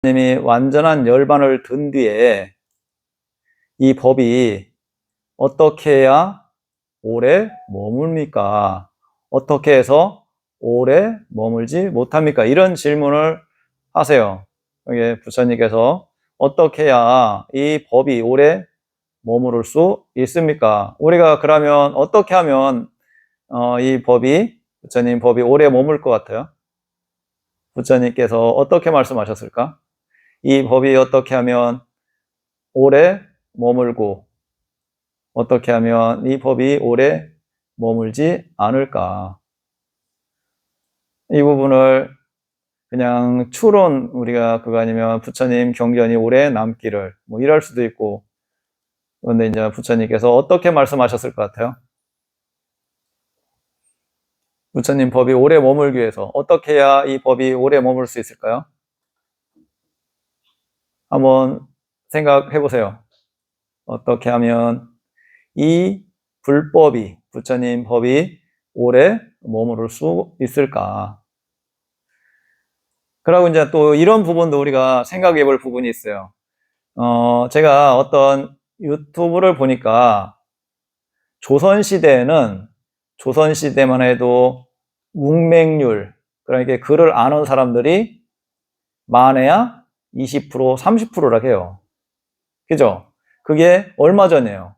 님이 완전한 열반을 든 뒤에 이 법이 어떻게 해야 오래 머물니까? 어떻게 해서 오래 머물지 못합니까? 이런 질문을 하세요. 여기 부처님께서 어떻게 해야 이 법이 오래 머무를 수 있습니까? 우리가 그러면 어떻게 하면 이 법이, 부처님 법이 오래 머물 것 같아요? 부처님께서 어떻게 말씀하셨을까? 이 법이 어떻게 하면 오래 머물고 어떻게 하면 이 법이 오래 머물지 않을까? 이 부분을 그냥 추론, 우리가 그거 아니면 부처님 경전이 오래 남기를 뭐 이럴 수도 있고, 그런데 이제 부처님께서 어떻게 말씀하셨을 것 같아요? 부처님 법이 오래 머물기 위해서 어떻게 해야 이 법이 오래 머물 수 있을까요? 한번 생각해 보세요. 어떻게 하면 이 불법이, 부처님 법이 오래 머무를 수 있을까? 그리고 이제 또 이런 부분도 우리가 생각해 볼 부분이 있어요. 제가 어떤 유튜브를 보니까 조선시대만 해도 문맹률, 그러니까 글을 아는 사람들이 많아야 20%, 30%라 해요. 그죠? 그게 얼마 전이에요?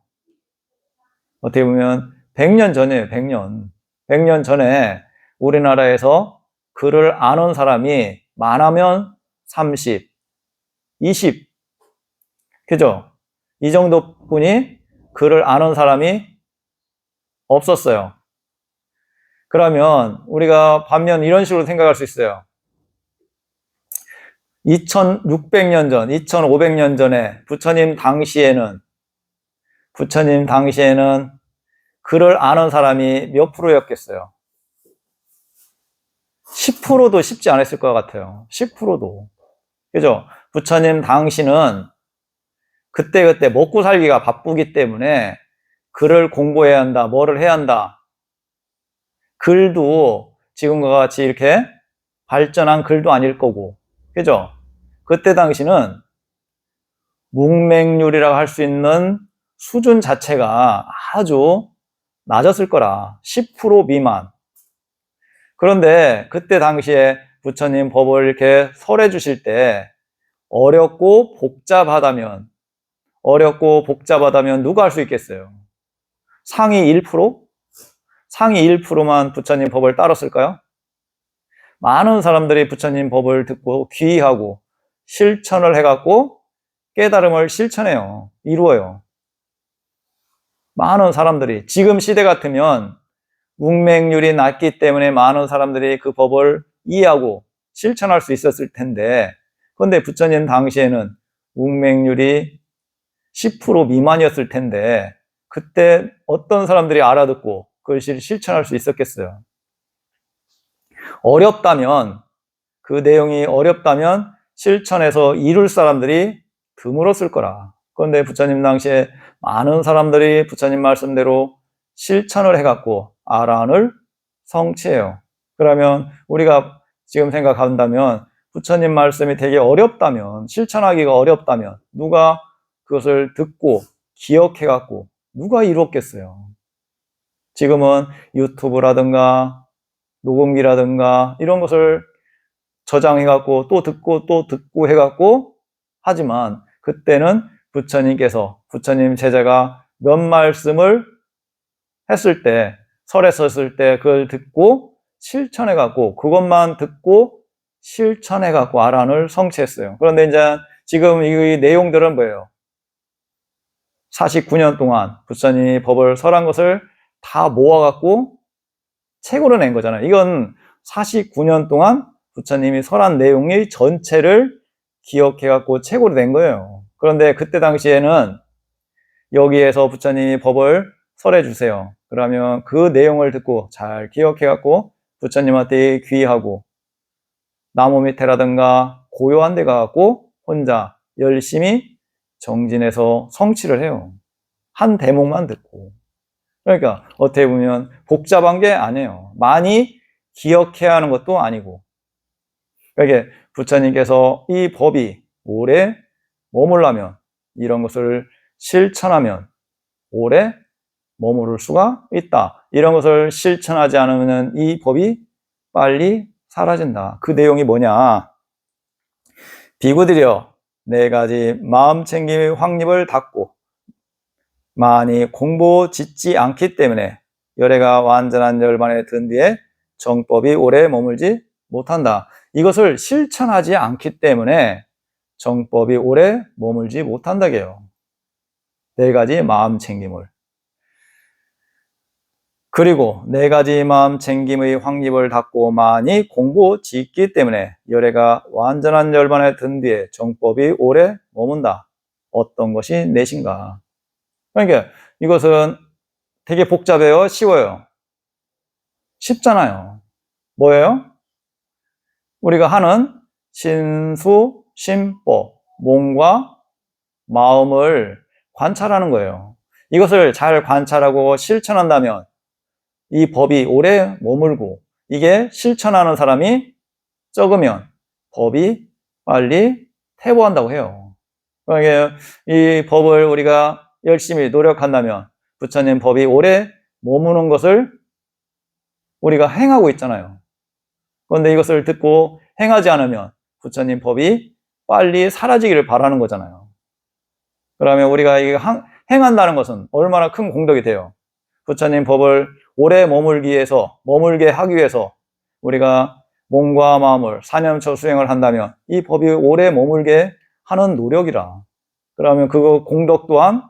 어떻게 보면 100년 전이에요, 100년. 100년 전에 우리나라에서 글을 아는 사람이 많으면 30, 20, 그죠? 이 정도뿐이 글을 아는 사람이 없었어요. 그러면 우리가 반면 이런 식으로 생각할 수 있어요. 2600년 전, 2500년 전에 부처님 당시에는 글을 아는 사람이 몇 프로였겠어요? 10%도 쉽지 않았을 것 같아요. 10%도. 그죠? 부처님 당시는 그때그때 먹고 살기가 바쁘기 때문에 글을 공부해야 한다, 뭐를 해야 한다. 글도 지금과 같이 이렇게 발전한 글도 아닐 거고, 그죠? 그때 당시는 문맹률이라고 할 수 있는 수준 자체가 아주 낮았을 거라. 10% 미만. 그런데 그때 당시에 부처님 법을 이렇게 설해 주실 때 어렵고 복잡하다면 누가 할 수 있겠어요? 상위 1%? 상위 1%만 부처님 법을 따랐을까요? 많은 사람들이 부처님 법을 듣고 귀의하고 실천을 해갖고 깨달음을 실천해요. 이루어요. 많은 사람들이. 지금 시대 같으면 문맹률이 낮기 때문에 많은 사람들이 그 법을 이해하고 실천할 수 있었을 텐데, 그런데 부처님 당시에는 문맹률이 10% 미만이었을 텐데 그때 어떤 사람들이 알아듣고 그걸 실천할 수 있었겠어요? 어렵다면, 그 내용이 어렵다면 실천해서 이룰 사람들이 드물었을 거라. 그런데 부처님 당시에 많은 사람들이 부처님 말씀대로 실천을 해갖고 아라한을 성취해요. 그러면 우리가 지금 생각한다면 부처님 말씀이 되게 어렵다면, 실천하기가 어렵다면 누가 그것을 듣고 기억해갖고 누가 이뤘겠어요? 지금은 유튜브라든가 녹음기라든가 이런 것을 저장해갖고 또 듣고 해갖고 하지만 그때는 부처님 제자가 몇 말씀을 했을 때, 설에 섰을 때 그걸 듣고 실천해갖고 그것만 듣고 실천해갖고 아란을 성취했어요. 그런데 이제 지금 이 내용들은 뭐예요? 49년 동안 부처님이 법을 설한 것을 다 모아갖고 책으로 낸 거잖아요. 이건 49년 동안 부처님이 설한 내용의 전체를 기억해갖고 책으로 낸 거예요. 그런데 그때 당시에는 여기에서 부처님이 법을 설해 주세요. 그러면 그 내용을 듣고 잘 기억해갖고 부처님한테 귀의하고 나무 밑에라든가 고요한 데 가갖고 혼자 열심히 정진해서 성취를 해요. 한 대목만 듣고. 그러니까 어떻게 보면 복잡한 게 아니에요. 많이 기억해야 하는 것도 아니고 그러니까 부처님께서 이 법이 오래 머물려면 이런 것을 실천하면 오래 머무를 수가 있다. 이런 것을 실천하지 않으면 이 법이 빨리 사라진다. 그 내용이 뭐냐? 비구들이여, 네 가지 마음 챙김의 확립을 닫고 많이 공부 짓지 않기 때문에 열애가 완전한 열반에 든 뒤에 정법이 오래 머물지 못한다. 이것을 실천하지 않기 때문에 정법이 오래 머물지 못한다게요. 네 가지 마음 챙김을. 그리고 네 가지 마음 챙김의 확립을 닫고 많이 공부 짓기 때문에 열애가 완전한 열반에 든 뒤에 정법이 오래 머문다. 어떤 것이 넷인가? 그러니까 이것은 되게 복잡해요? 쉬워요? 쉽잖아요. 뭐예요? 우리가 하는 신수, 심법, 몸과 마음을 관찰하는 거예요. 이것을 잘 관찰하고 실천한다면 이 법이 오래 머물고, 이게 실천하는 사람이 적으면 법이 빨리 퇴보한다고 해요. 그러니까 이 법을 우리가 열심히 노력한다면 부처님 법이 오래 머무는 것을 우리가 행하고 있잖아요. 그런데 이것을 듣고 행하지 않으면 부처님 법이 빨리 사라지기를 바라는 거잖아요. 그러면 우리가 이거 행한다는 것은 얼마나 큰 공덕이 돼요. 부처님 법을 오래 머물게 하기 위해서 우리가 몸과 마음을 사념처 수행을 한다면 이 법이 오래 머물게 하는 노력이라. 그러면 그 공덕 또한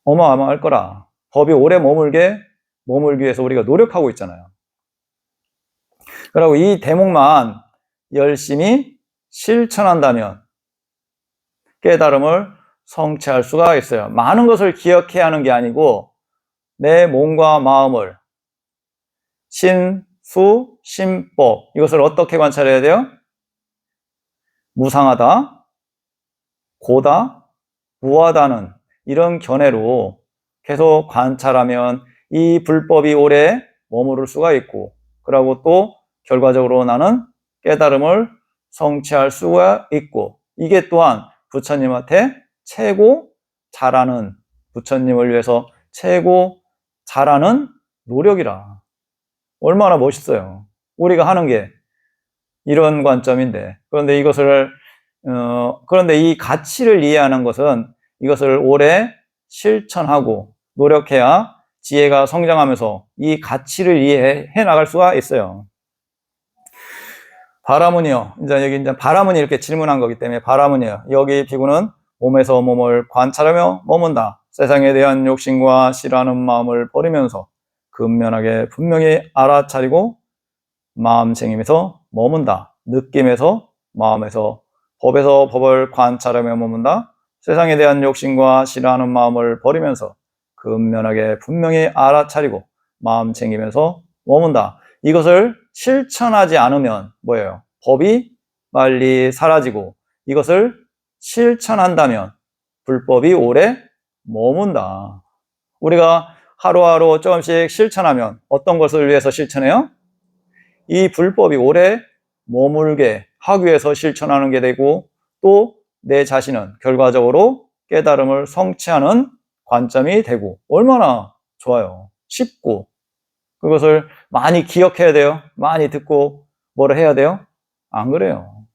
어마어마할 거라. 법이 오래 머물기 위해서 우리가 노력하고 있잖아요. 그리고 이 대목만 열심히 실천한다면 깨달음을 성취할 수가 있어요. 많은 것을 기억해야 하는 게 아니고 내 몸과 마음을 신수, 심법, 이것을 어떻게 관찰해야 돼요? 무상하다, 고다, 무하다는 이런 견해로 계속 관찰하면 이 불법이 오래 머무를 수가 있고, 그리고 또 결과적으로 나는 깨달음을 성취할 수가 있고, 이게 또한 부처님한테 최고 잘하는, 부처님을 위해서 최고 잘하는 노력이라. 얼마나 멋있어요. 우리가 하는 게 이런 관점인데, 그런데 그런데 이 가치를 이해하는 것은 이것을 오래 실천하고 노력해야 지혜가 성장하면서 이 가치를 이해해 나갈 수가 있어요. 바라문이요. 여기 바라문이 이렇게 질문한 거기 때문에 바라문이요. 여기 비구는 몸에서 몸을 관찰하며 머문다. 세상에 대한 욕심과 싫어하는 마음을 버리면서 근면하게 분명히 알아차리고 마음 챙김에서 머문다. 느낌에서 마음에서 법에서 법을 관찰하며 머문다. 세상에 대한 욕심과 싫어하는 마음을 버리면서 근면하게 분명히 알아차리고 마음 챙기면서 머문다. 이것을 실천하지 않으면 뭐예요? 법이 빨리 사라지고 이것을 실천한다면 불법이 오래 머문다. 우리가 하루하루 조금씩 실천하면 어떤 것을 위해서 실천해요? 이 불법이 오래 머물게 하기 위해서 실천하는 게 되고 또 내 자신은 결과적으로 깨달음을 성취하는 관점이 되고 얼마나 좋아요. 쉽고 그것을 많이 기억해야 돼요. 많이 듣고 뭐를 해야 돼요? 안 그래요.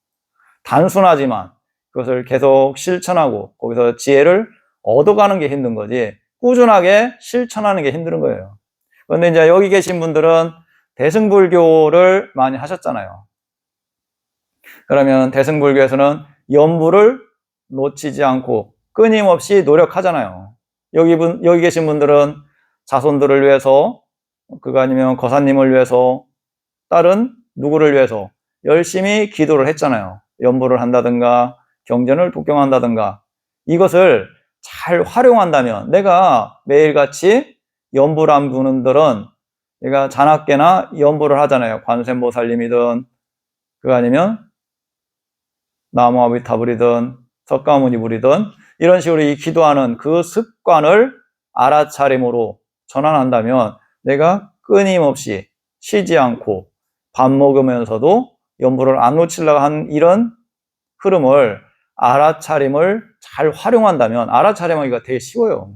단순하지만 그것을 계속 실천하고 거기서 지혜를 얻어가는 게 힘든 거지 꾸준하게 실천하는 게 힘든 거예요. 그런데 이제 여기 계신 분들은 대승불교를 많이 하셨잖아요. 그러면 대승불교에서는 염불을 놓치지 않고 끊임없이 노력하잖아요. 여기 계신 분들은 자손들을 위해서, 그거 아니면 거사님을 위해서, 다른 누구를 위해서 열심히 기도를 했잖아요. 염불을 한다든가, 경전을 독경한다든가. 이것을 잘 활용한다면, 내가 매일같이 염불한 분들은 내가 자나깨나 염불을 하잖아요. 관세음보살님이든, 그거 아니면 나무아비타불이든, 석가모니불이든, 이런 식으로 이 기도하는 그 습관을 알아차림으로 전환한다면 내가 끊임없이 쉬지 않고 밥 먹으면서도 연불을 안 놓치려고 한 이런 흐름을 알아차림을 잘 활용한다면 알아차림하기가 되게 쉬워요.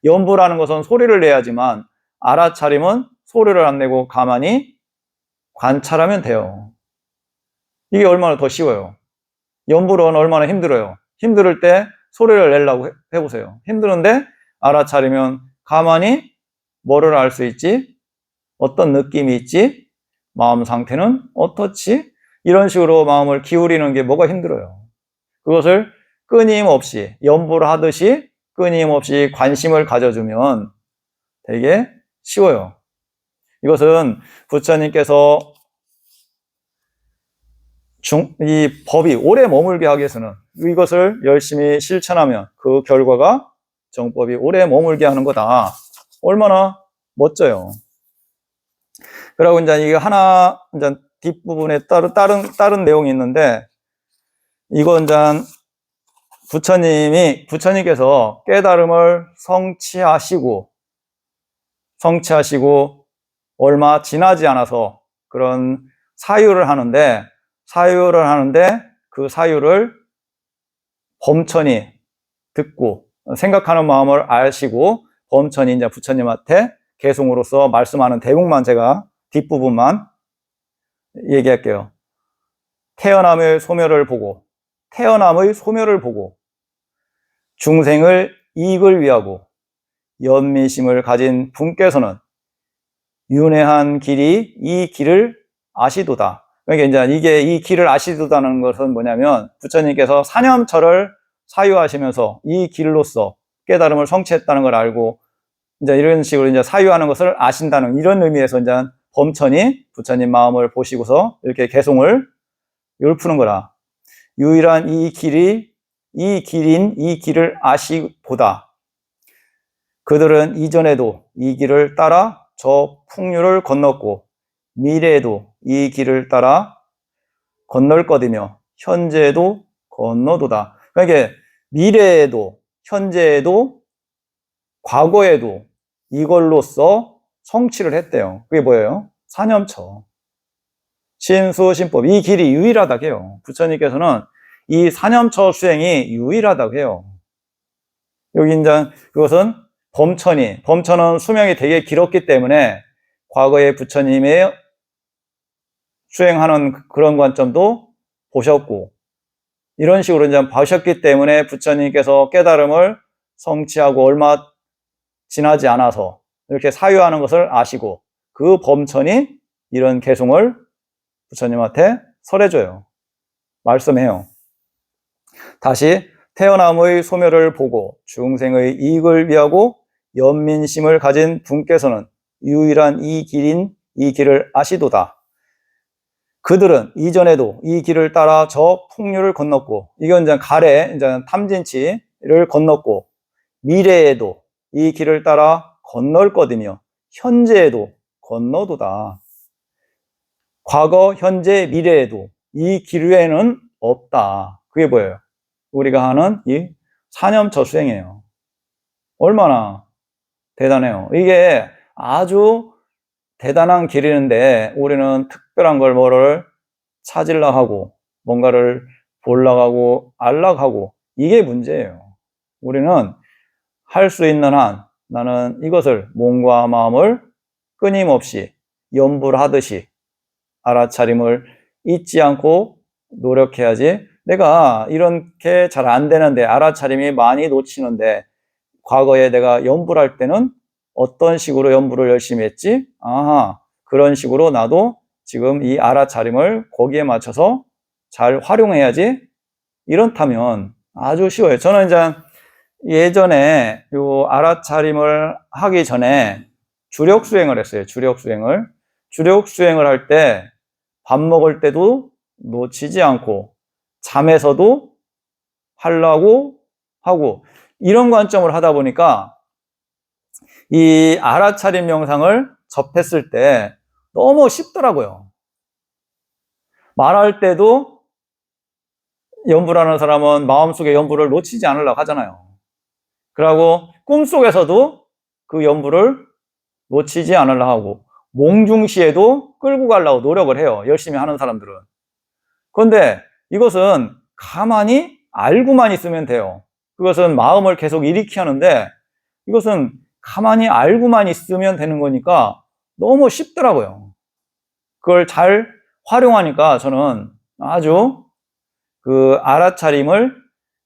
연불하는 것은 소리를 내야지만 알아차림은 소리를 안 내고 가만히 관찰하면 돼요. 이게 얼마나 더 쉬워요. 연불은 얼마나 힘들어요. 힘들 때 소리를 내려고 해보세요. 힘드는데 알아차리면 가만히 뭐를 알 수 있지? 어떤 느낌이 있지? 마음 상태는 어떻지? 이런 식으로 마음을 기울이는 게 뭐가 힘들어요. 그것을 끊임없이 연불하듯이 끊임없이 관심을 가져주면 되게 쉬워요. 이것은 부처님께서 이 법이 오래 머물게 하기 위해서는 이것을 열심히 실천하면 그 결과가 정법이 오래 머물게 하는 거다. 얼마나 멋져요. 그리고 이제 이게 하나, 이제 뒷부분에 다른 내용이 있는데, 이건 이제 부처님께서 깨달음을 성취하시고 얼마 지나지 않아서 그런 사유를 하는데 그 사유를 범천이 듣고 생각하는 마음을 아시고 범천이 이제 부처님한테 개송으로서 말씀하는 대목만 제가 뒷부분만 얘기할게요. 태어남의 소멸을 보고 중생을 이익을 위하고 연민심을 가진 분께서는 윤회한 길이 이 길을 아시도다. 그러니까 이제 이 길을 아시도다는 것은 뭐냐면 부처님께서 사념처를 사유하시면서 이 길로서 깨달음을 성취했다는 걸 알고 이제 이런 식으로 이제 사유하는 것을 아신다는 이런 의미에서 이제 범천이 부처님 마음을 보시고서 이렇게 개송을 읊는 거라. 유일한 이 길인 이 길을 아시보다. 그들은 이전에도 이 길을 따라 저 풍류를 건넜고 미래에도 이 길을 따라 건널 것이며 현재에도 건너도다. 그러니까 미래에도 현재에도 과거에도 이걸로써 성취를 했대요. 그게 뭐예요? 사념처. 신수신법. 이 길이 유일하다고 해요. 부처님께서는 이 사념처 수행이 유일하다고 해요. 여기 이제 그것은 범천은 수명이 되게 길었기 때문에 과거에 부처님의 수행하는 그런 관점도 보셨고 이런 식으로 이제 보셨기 때문에 부처님께서 깨달음을 성취하고 얼마 지나지 않아서 이렇게 사유하는 것을 아시고 그 범천이 이런 개송을 부처님한테 설해줘요. 말씀해요. 다시 태어남의 소멸을 보고 중생의 이익을 위하고 연민심을 가진 분께서는 유일한 이 길을 아시도다. 그들은 이전에도 이 길을 따라 저 풍류를 건넜고, 이건 이제 탐진치를 건넜고, 미래에도 이 길을 따라 건널 것이며, 현재에도 건너도다. 과거, 현재, 미래에도 이 길 외에는 없다. 그게 뭐예요? 우리가 하는 이 사념처 수행이에요. 얼마나 대단해요. 이게 아주 대단한 길이는데 우리는 특별한 걸 뭐를 찾으려고 하고 뭔가를 보려고 하고 알려고 하고 이게 문제예요. 우리는 할 수 있는 한 나는 이것을 몸과 마음을 끊임없이 연불하듯이 알아차림을 잊지 않고 노력해야지. 내가 이렇게 잘 안 되는데 알아차림이 많이 놓치는데 과거에 내가 연불할 때는 어떤 식으로 연불을 열심히 했지? 아하, 그런 식으로 나도 지금 이 알아차림을 거기에 맞춰서 잘 활용해야지. 이렇다면 아주 쉬워요. 저는 이제 예전에 요 알아차림을 하기 전에 주력 수행을 했어요. 주력 수행을 할 때 밥 먹을 때도 놓치지 않고 잠에서도 하려고 하고 이런 관점을 하다 보니까 이 알아차림 명상을 접했을 때 너무 쉽더라고요. 말할 때도 연불하는 사람은 마음속에 연불을 놓치지 않으려고 하잖아요. 그러고 꿈속에서도 그 연불을 놓치지 않으려고 하고 몽중시에도 끌고 가려고 노력을 해요. 열심히 하는 사람들은. 그런데 이것은 가만히 알고만 있으면 돼요. 그것은 마음을 계속 일으키게 하는데 이것은 가만히 알고만 있으면 되는 거니까 너무 쉽더라고요. 그걸 잘 활용하니까 저는 아주 그 알아차림을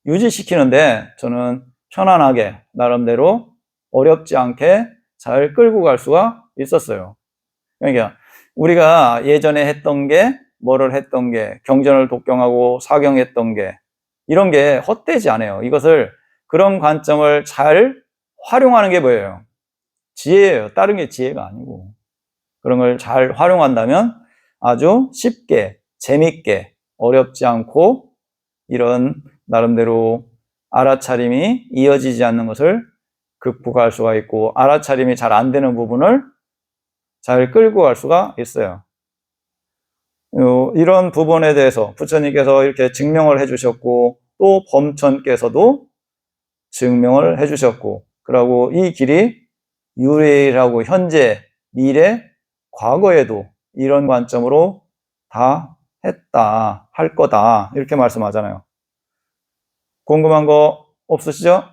유지시키는데 저는 편안하게 나름대로 어렵지 않게 잘 끌고 갈 수가 있었어요. 그러니까 우리가 예전에 했던 게 뭐를 했던 게 경전을 독경하고 사경했던 게 이런 게 헛되지 않아요. 이것을 그런 관점을 잘 활용하는 게 뭐예요? 지혜예요. 다른 게 지혜가 아니고. 그런 걸 잘 활용한다면 아주 쉽게 재밌게 어렵지 않고 이런 나름대로 알아차림이 이어지지 않는 것을 극복할 수가 있고 알아차림이 잘 안 되는 부분을 잘 끌고 갈 수가 있어요. 이런 부분에 대해서 부처님께서 이렇게 증명을 해주셨고 또 범천께서도 증명을 해주셨고 그리고 이 길이 유일하고 현재, 미래, 과거에도 이런 관점으로 다 했다, 할 거다 이렇게 말씀하잖아요. 궁금한 거 없으시죠?